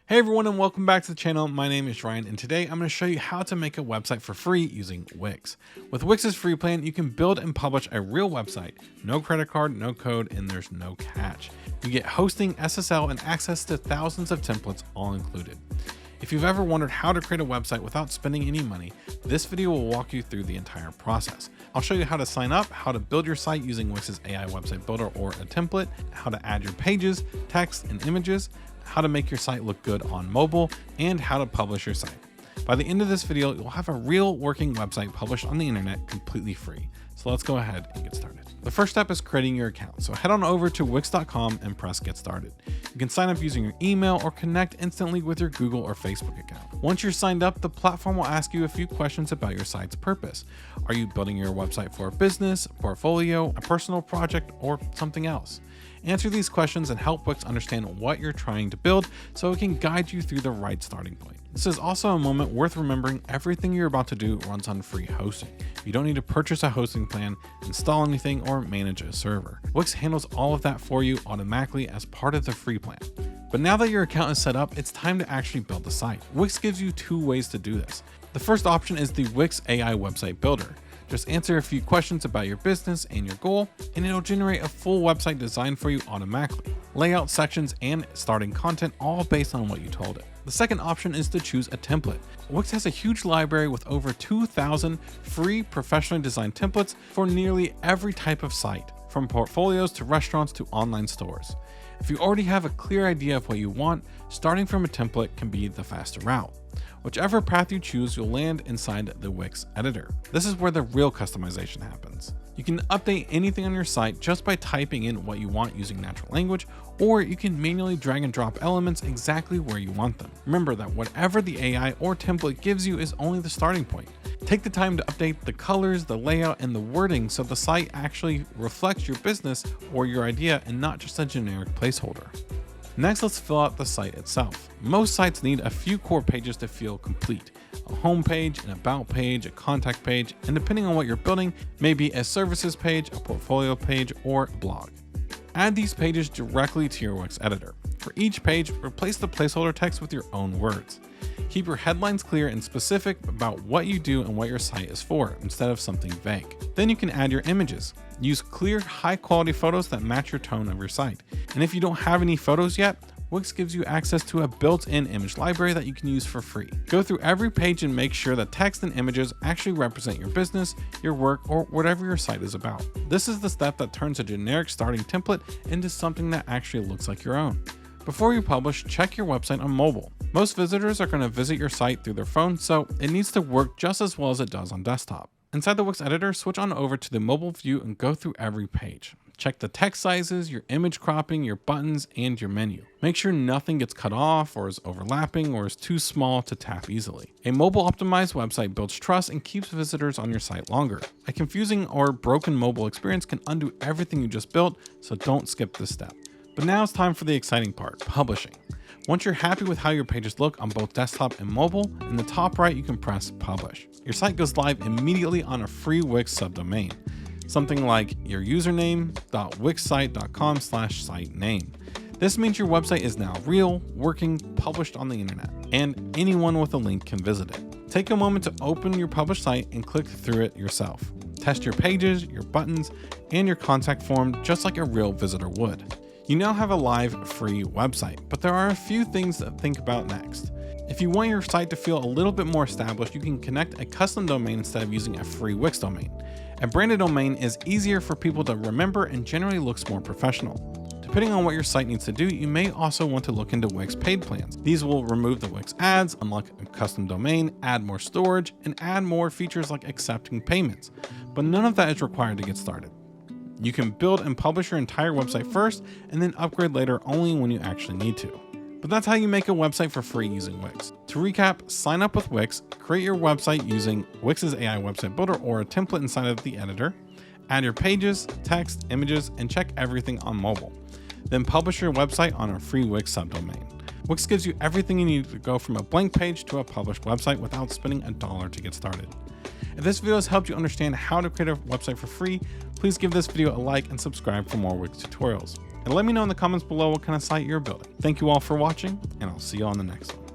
Hey everyone, and welcome back to the channel. My name is Ryan, and today I'm going to show you how to make a website for free using Wix. With Wix's free plan, you can build and publish a real website. No credit card, no code, and there's no catch. You get hosting, SSL, and access to thousands of templates all included. If you've ever wondered how to create a website without spending any money, this video will walk you through the entire process. I'll show you how to sign up, how to build your site using Wix's AI website builder or a template, how to add your pages, text, and images, how to make your site look good on mobile, and how to publish your site. By the end of this video, you'll have a real working website published on the internet completely free. So let's go ahead and get started. The first step is creating your account. So head on over to wix.com and press get started. You can sign up using your email or connect instantly with your Google or Facebook account. Once you're signed up, the platform will ask you a few questions about your site's purpose. Are you building your website for a business, a portfolio, a personal project, or something else? Answer these questions and help Wix understand what you're trying to build so it can guide you through the right starting point. This is also a moment worth remembering everything you're about to do runs on free hosting. You don't need to purchase a hosting plan, install anything, or manage a server. Wix handles all of that for you automatically as part of the free plan. But now that your account is set up, it's time to actually build the site. Wix gives you two ways to do this. The first option is the Wix AI website builder. Just answer a few questions about your business and your goal, and it'll generate a full website design for you automatically. Layout, sections, and starting content all based on what you told it. The second option is to choose a template. Wix has a huge library with over 2,000 free professionally designed templates for nearly every type of site, from portfolios to restaurants to online stores. If you already have a clear idea of what you want, starting from a template can be the faster route. Whichever path you choose, you'll land inside the Wix editor. This is where the real customization happens. You can update anything on your site just by typing in what you want using natural language, or you can manually drag and drop elements exactly where you want them. Remember that whatever the AI or template gives you is only the starting point. Take the time to update the colors, the layout, and the wording so the site actually reflects your business or your idea and not just a generic placeholder. Next, let's fill out the site itself. Most sites need a few core pages to feel complete. A home page, an about page, a contact page, and depending on what you're building, maybe a services page, a portfolio page, or a blog. Add these pages directly to your Wix editor. For each page, replace the placeholder text with your own words. Keep your headlines clear and specific about what you do and what your site is for, instead of something vague. Then you can add your images. Use clear, high-quality photos that match your tone of your site. And if you don't have any photos yet, Wix gives you access to a built-in image library that you can use for free. Go through every page and make sure that text and images actually represent your business, your work, or whatever your site is about. This is the step that turns a generic starting template into something that actually looks like your own. Before you publish, check your website on mobile. Most visitors are going to visit your site through their phone, so it needs to work just as well as it does on desktop. Inside the Wix editor, switch on over to the mobile view and go through every page. Check the text sizes, your image cropping, your buttons, and your menu. Make sure nothing gets cut off or is overlapping or is too small to tap easily. A mobile optimized website builds trust and keeps visitors on your site longer. A confusing or broken mobile experience can undo everything you just built, so don't skip this step. But now it's time for the exciting part, publishing. Once you're happy with how your pages look on both desktop and mobile, in the top right you can press publish. Your site goes live immediately on a free Wix subdomain. Something like your username.wixsite.com/site name. This means your website is now real, working, published on the internet, and anyone with a link can visit it. Take a moment to open your published site and click through it yourself. Test your pages, your buttons, and your contact form just like a real visitor would. You now have a live free website, but there are a few things to think about next. If you want your site to feel a little bit more established, you can connect a custom domain instead of using a free Wix domain. A branded domain is easier for people to remember and generally looks more professional. Depending on what your site needs to do, you may also want to look into Wix paid plans. These will remove the Wix ads, unlock a custom domain, add more storage, and add more features like accepting payments. But none of that is required to get started. You can build and publish your entire website first and then upgrade later only when you actually need to. But that's how you make a website for free using Wix. To recap, sign up with Wix, create your website using Wix's AI website builder or a template inside of the editor, add your pages, text, images, and check everything on mobile. Then publish your website on a free Wix subdomain. Wix gives you everything you need to go from a blank page to a published website without spending $1 to get started. If this video has helped you understand how to create a website for free, please give this video a like and subscribe for more Wix tutorials. and let me know in the comments below what kind of site you're building. Thank you all for watching, and I'll see you on the next one.